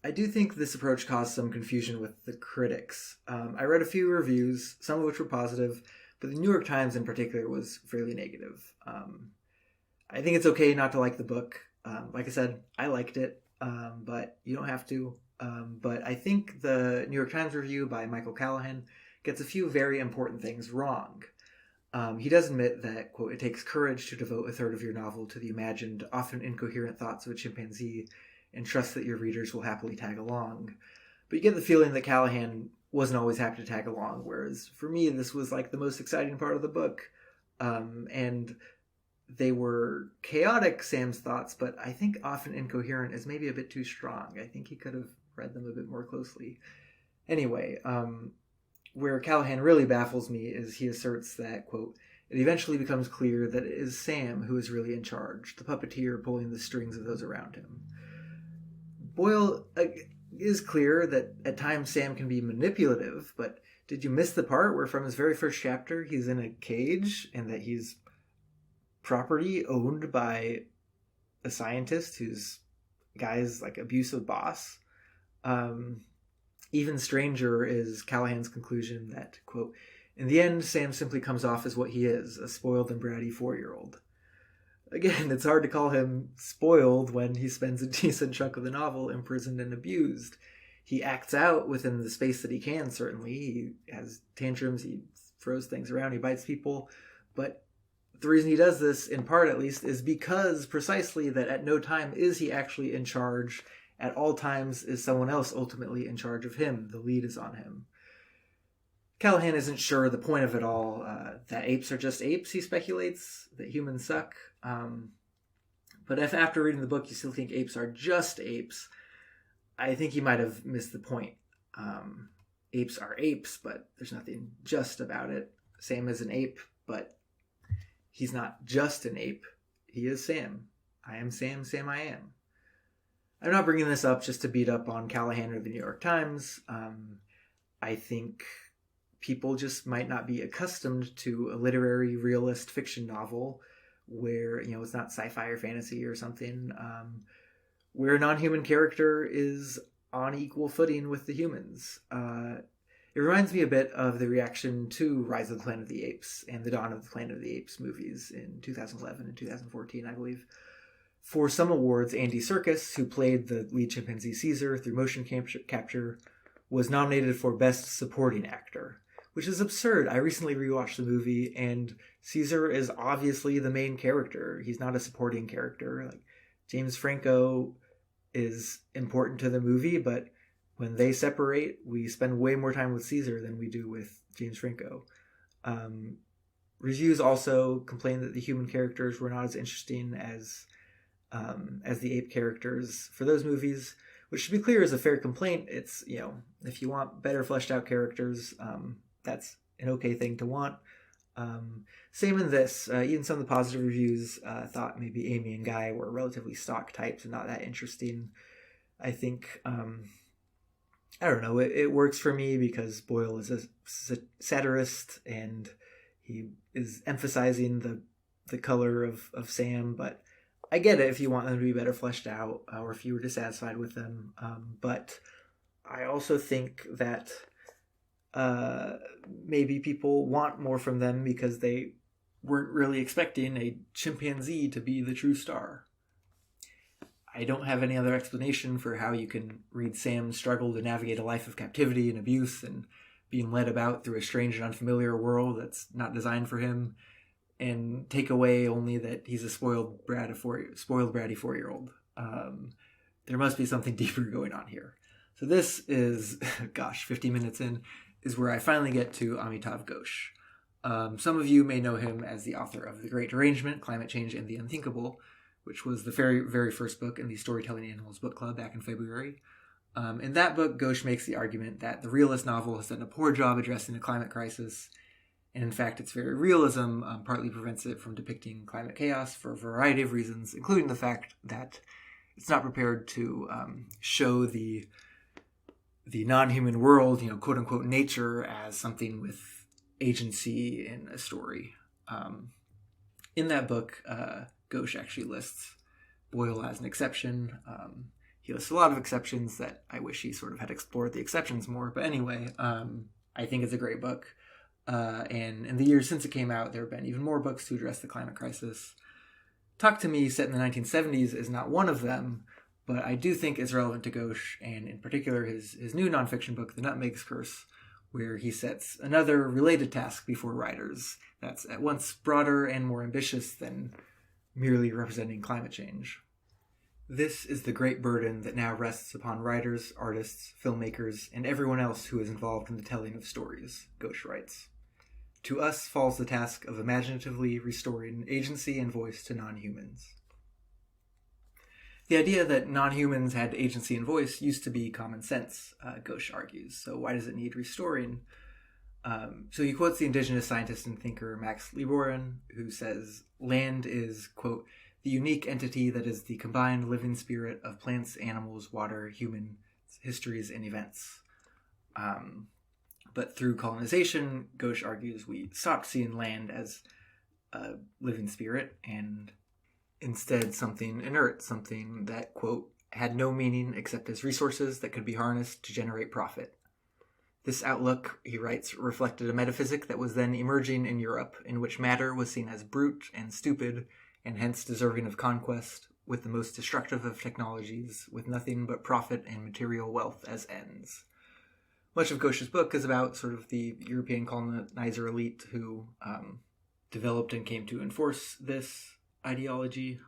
I do think this approach caused some confusion with the critics. I read a few reviews, some of which were positive, but the New York Times in particular was fairly negative. I think it's okay not to like the book. Like I said, I liked it, but you don't have to. But I think the New York Times review by Michael Callahan gets a few very important things wrong. He does admit that, quote, it takes courage to devote a third of your novel to the imagined, often incoherent thoughts of a chimpanzee and trust that your readers will happily tag along. But you get the feeling that Callahan wasn't always happy to tag along, whereas for me, this was like the most exciting part of the book. And they were chaotic, Sam's thoughts, but I think often incoherent is maybe a bit too strong. I think he could have read them a bit more closely. Anyway, where Callahan really baffles me is he asserts that, quote, it eventually becomes clear that it is Sam who is really in charge, the puppeteer pulling the strings of those around him. Boyle is clear that at times Sam can be manipulative, but did you miss the part where from his very first chapter he's in a cage and that he's property owned by a scientist whose guy's like abusive boss? Even stranger is Callahan's conclusion that, quote, in the end, Sam simply comes off as what he is, a spoiled and bratty 4-year-old. Again, it's hard to call him spoiled when he spends a decent chunk of the novel imprisoned and abused. He acts out within the space that he can, certainly. He has tantrums, he throws things around, he bites people. But the reason he does this, in part at least, is because precisely that at no time is he actually in charge. At all times is someone else ultimately in charge of him. The lead is on him. Callahan isn't sure the point of it all, that apes are just apes, he speculates, that humans suck. But if after reading the book you still think apes are just apes, I think he might have missed the point. Apes are apes, but there's nothing just about it. Sam is an ape, but he's not just an ape. He is Sam. I am Sam, Sam I am. I'm not bringing this up just to beat up on Callahan or the New York Times. I think people just might not be accustomed to a literary realist fiction novel where, it's not sci-fi or fantasy or something, where a non-human character is on equal footing with the humans. It reminds me a bit of the reaction to Rise of the Planet of the Apes and the Dawn of the Planet of the Apes movies in 2011 and 2014, I believe. For some awards, Andy Serkis, who played the lead chimpanzee Caesar through motion capture, was nominated for Best Supporting Actor, which is absurd. I recently rewatched the movie, and Caesar is obviously the main character. He's not a supporting character. Like, James Franco is important to the movie, but when they separate, we spend way more time with Caesar than we do with James Franco. Reviews also complained that the human characters were not as interesting as the ape characters for those movies, which, to be clear, is a fair complaint. It's, if you want better fleshed out characters, that's an okay thing to want. Same in this. Even some of the positive reviews thought maybe Amy and Guy were relatively stock types and not that interesting. I think, I don't know, it works for me because Boyle is a satirist and he is emphasizing the color of Sam, but I get it if you want them to be better fleshed out or if you were dissatisfied with them. But I also think that maybe people want more from them because they weren't really expecting a chimpanzee to be the true star. I don't have any other explanation for how you can read Sam's struggle to navigate a life of captivity and abuse and being led about through a strange and unfamiliar world that's not designed for him, and take away only that he's a spoiled bratty 4-year-old. There must be something deeper going on here. So this is, 50 minutes in, is where I finally get to Amitav Ghosh. Some of you may know him as the author of The Great Derangement, Climate Change, and the Unthinkable, which was the very, very first book in the Storytelling Animals book club back in February. In that book, Ghosh makes the argument that the realist novel has done a poor job addressing the climate crisis, and in fact, its very realism partly prevents it from depicting climate chaos for a variety of reasons, including the fact that it's not prepared to show the non-human world, quote-unquote nature, as something with agency in a story. In that book, Ghosh actually lists Boyle as an exception. He lists a lot of exceptions that I wish he sort of had explored the exceptions more. But anyway, I think it's a great book. And in the years since it came out, there have been even more books to address the climate crisis. Talk to Me, set in the 1970s, is not one of them, but I do think it's relevant to Ghosh, and in particular his new nonfiction book, The Nutmeg's Curse, where he sets another related task before writers that's at once broader and more ambitious than merely representing climate change. This is the great burden that now rests upon writers, artists, filmmakers, and everyone else who is involved in the telling of stories, Ghosh writes. To us falls the task of imaginatively restoring agency and voice to non-humans. The idea that non-humans had agency and voice used to be common sense, Ghosh argues, so why does it need restoring? So he quotes the indigenous scientist and thinker Max Liborin, who says, "Land is, quote, the unique entity that is the combined living spirit of plants, animals, water, human histories, and events." But through colonization, Ghosh argues, we stopped seeing land as a living spirit and instead something inert, something that, quote, had no meaning except as resources that could be harnessed to generate profit. This outlook, he writes, reflected a metaphysic that was then emerging in Europe, in which matter was seen as brute and stupid, and hence deserving of conquest, with the most destructive of technologies, with nothing but profit and material wealth as ends. Much of Ghosh's book is about sort of the European colonizer elite who developed and came to enforce this ideology.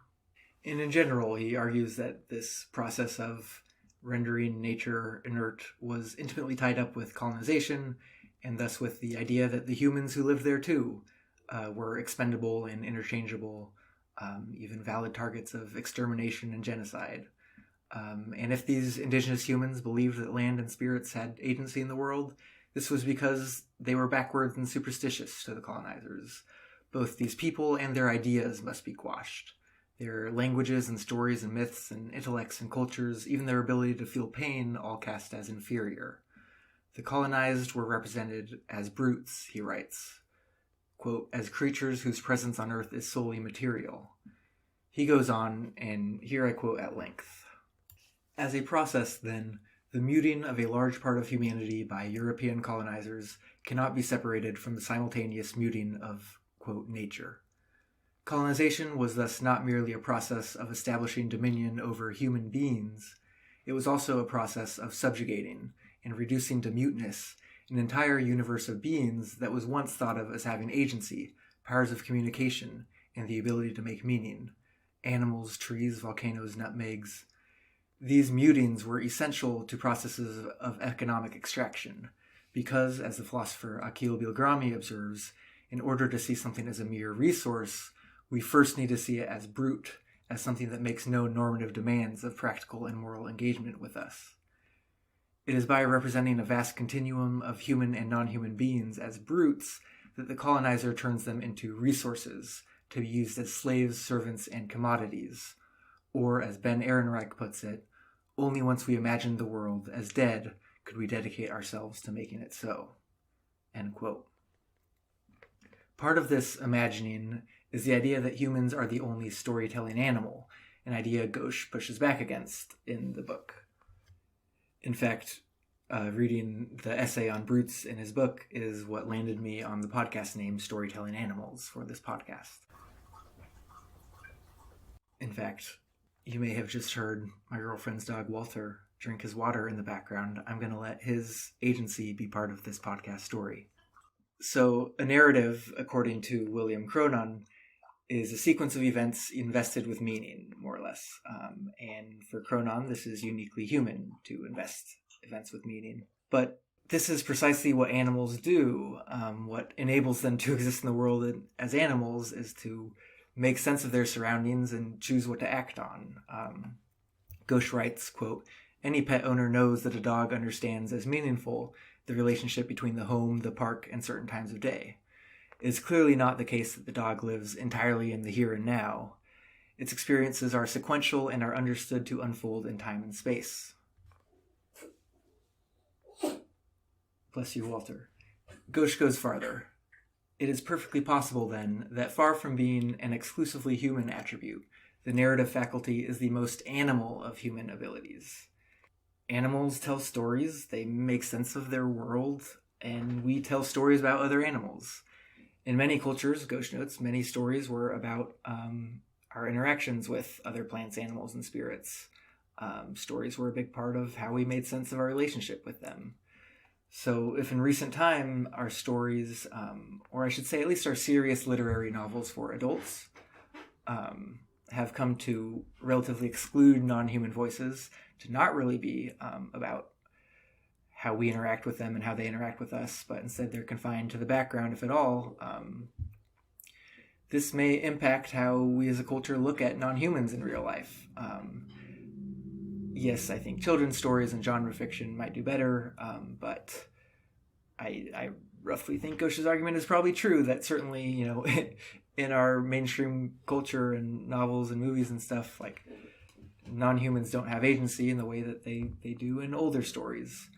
And in general, he argues that this process of rendering nature inert was intimately tied up with colonization, and thus with the idea that the humans who lived there too were expendable and interchangeable, even valid targets of extermination and genocide. And if these indigenous humans believed that land and spirits had agency in the world, this was because they were backwards and superstitious to the colonizers. Both these people and their ideas must be quashed. Their languages and stories and myths and intellects and cultures, even their ability to feel pain, all cast as inferior. The colonized were represented as brutes, he writes, quote, as creatures whose presence on earth is solely material. He goes on, and here I quote at length. As a process, then, the muting of a large part of humanity by European colonizers cannot be separated from the simultaneous muting of, quote, nature. Colonization was thus not merely a process of establishing dominion over human beings, it was also a process of subjugating and reducing to muteness an entire universe of beings that was once thought of as having agency, powers of communication, and the ability to make meaning. Animals, trees, volcanoes, nutmegs. These mutings were essential to processes of economic extraction, because, as the philosopher Akil Bilgrami observes, in order to see something as a mere resource, we first need to see it as brute, as something that makes no normative demands of practical and moral engagement with us. It is by representing a vast continuum of human and non-human beings as brutes that the colonizer turns them into resources to be used as slaves, servants, and commodities. Or, as Ben Ehrenreich puts it, only once we imagined the world as dead could we dedicate ourselves to making it so. End quote. Part of this imagining is the idea that humans are the only storytelling animal, an idea Ghosh pushes back against in the book. In fact, reading the essay on brutes in his book is what landed me on the podcast name Storytelling Animals for this podcast. In fact, you may have just heard my girlfriend's dog Walter drink his water in the background. I'm going to let his agency be part of this podcast story. So, a narrative, according to William Cronon, is a sequence of events invested with meaning, more or less. And for Cronon, this is uniquely human, to invest events with meaning. But this is precisely what animals do. What enables them to exist in the world as animals is to make sense of their surroundings and choose what to act on. Ghosh writes, quote, "Any pet owner knows that a dog understands as meaningful the relationship between the home, the park, and certain times of day. It is clearly not the case that the dog lives entirely in the here and now. Its experiences are sequential and are understood to unfold in time and space." Bless you, Walter. Ghosh goes farther. "It is perfectly possible, then, that far from being an exclusively human attribute, the narrative faculty is the most animal of human abilities. Animals tell stories, they make sense of their world, and we tell stories about other animals. In many cultures," Ghosh notes, "many stories were about our interactions with other plants, animals, and spirits. Stories were a big part of how we made sense of our relationship with them. So if in recent time our stories, or I should say at least our serious literary novels for adults, have come to relatively exclude non-human voices, to not really be about how we interact with them and how they interact with us, but instead they're confined to the background, if at all, this may impact how we as a culture look at non-humans in real life. Yes, I think children's stories and genre fiction might do better, but I roughly think Ghosh's argument is probably true, that certainly, in our mainstream culture and novels and movies and stuff, like, non-humans don't have agency in the way that they do in older stories.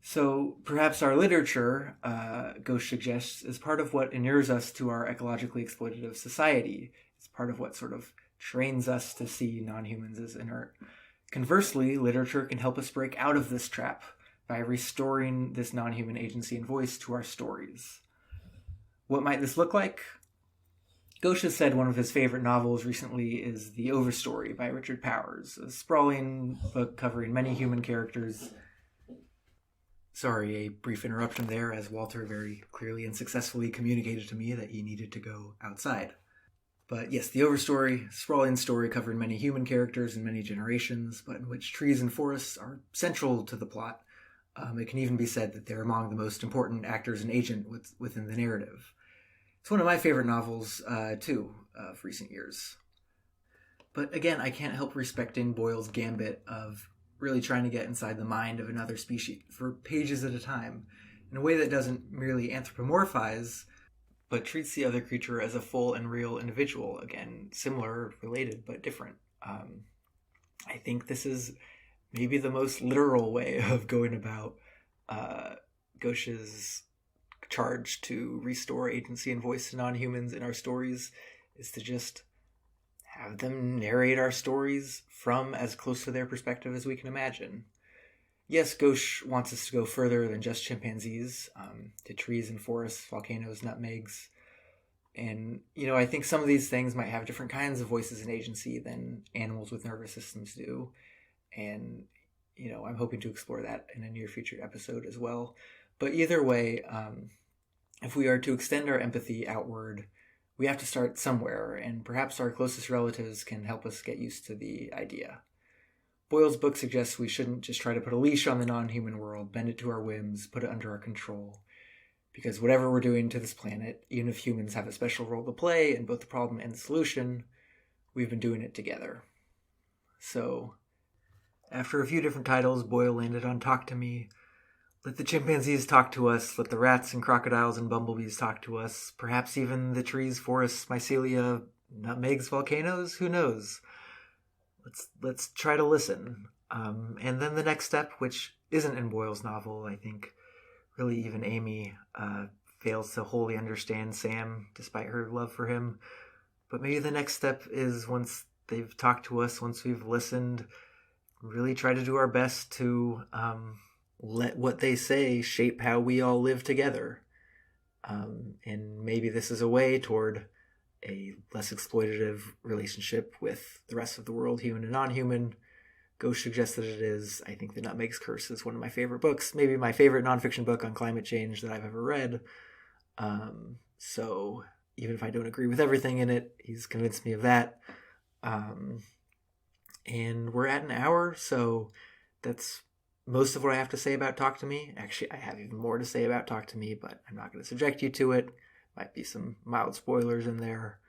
So perhaps our literature, Ghosh suggests, is part of what inures us to our ecologically exploitative society. It's part of what sort of trains us to see non-humans as inert. Conversely, literature can help us break out of this trap by restoring this non-human agency and voice to our stories. What might this look like? Ghosh has said one of his favorite novels recently is The Overstory by Richard Powers, a sprawling book covering many human characters. Sorry, a brief interruption there, as Walter very clearly and successfully communicated to me that he needed to go outside. But yes, The Overstory, sprawling story covering many human characters and many generations, but in which trees and forests are central to the plot. It can even be said that they're among the most important actors and agent within the narrative. It's one of my favorite novels, too, of recent years. But again, I can't help respecting Boyle's gambit of really trying to get inside the mind of another species for pages at a time, in a way that doesn't merely anthropomorphize, but treats the other creature as a full and real individual. Again, similar, related, but different. I think this is maybe the most literal way of going about Ghosh's charge to restore agency and voice to non-humans in our stories, is to just have them narrate our stories from as close to their perspective as we can imagine. Yes, Ghosh wants us to go further than just chimpanzees, to trees and forests, volcanoes, nutmegs. And, I think some of these things might have different kinds of voices and agency than animals with nervous systems do. And, I'm hoping to explore that in a near future episode as well. But either way, if we are to extend our empathy outward, we have to start somewhere, and perhaps our closest relatives can help us get used to the idea. Boyle's book suggests we shouldn't just try to put a leash on the non-human world, bend it to our whims, put it under our control. Because whatever we're doing to this planet, even if humans have a special role to play in both the problem and the solution, we've been doing it together. So, after a few different titles, Boyle landed on Talk to Me. Let the chimpanzees talk to us, let the rats and crocodiles and bumblebees talk to us, perhaps even the trees, forests, mycelia, nutmegs, volcanoes, who knows? Let's try to listen. And then the next step, which isn't in Boyle's novel, I think really even Amy fails to wholly understand Sam, despite her love for him. But maybe the next step is, once they've talked to us, once we've listened, really try to do our best to let what they say shape how we all live together. And maybe this is a way toward a less exploitative relationship with the rest of the world, human and non-human. Ghosh suggests that it is. I think The Nutmeg's Curse is one of my favorite books, maybe my favorite nonfiction book on climate change that I've ever read. So even if I don't agree with everything in it, he's convinced me of that. And we're at an hour, so that's most of what I have to say about Talk to Me. Actually, I have even more to say about Talk to Me, but I'm not going to subject you to it. Might be some mild spoilers in there.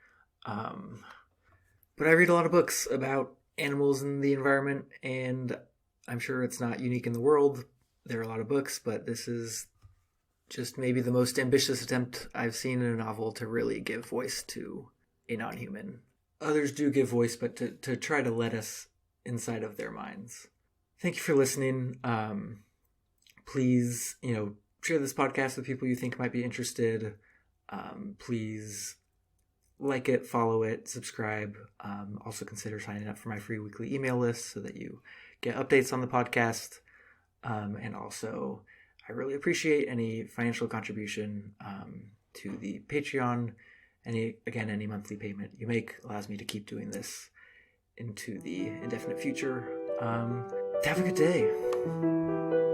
But I read a lot of books about animals and the environment, and I'm sure it's not unique in the world. There are a lot of books, but this is just maybe the most ambitious attempt I've seen in a novel to really give voice to a non-human. Others do give voice, but to try to let us inside of their minds. Thank you for listening. Please, share this podcast with people you think might be interested. Please like it, follow it, subscribe. Also consider signing up for my free weekly email list so that you get updates on the podcast. And also, I really appreciate any financial contribution to the Patreon. Any monthly payment you make allows me to keep doing this into the indefinite future. Have a good day.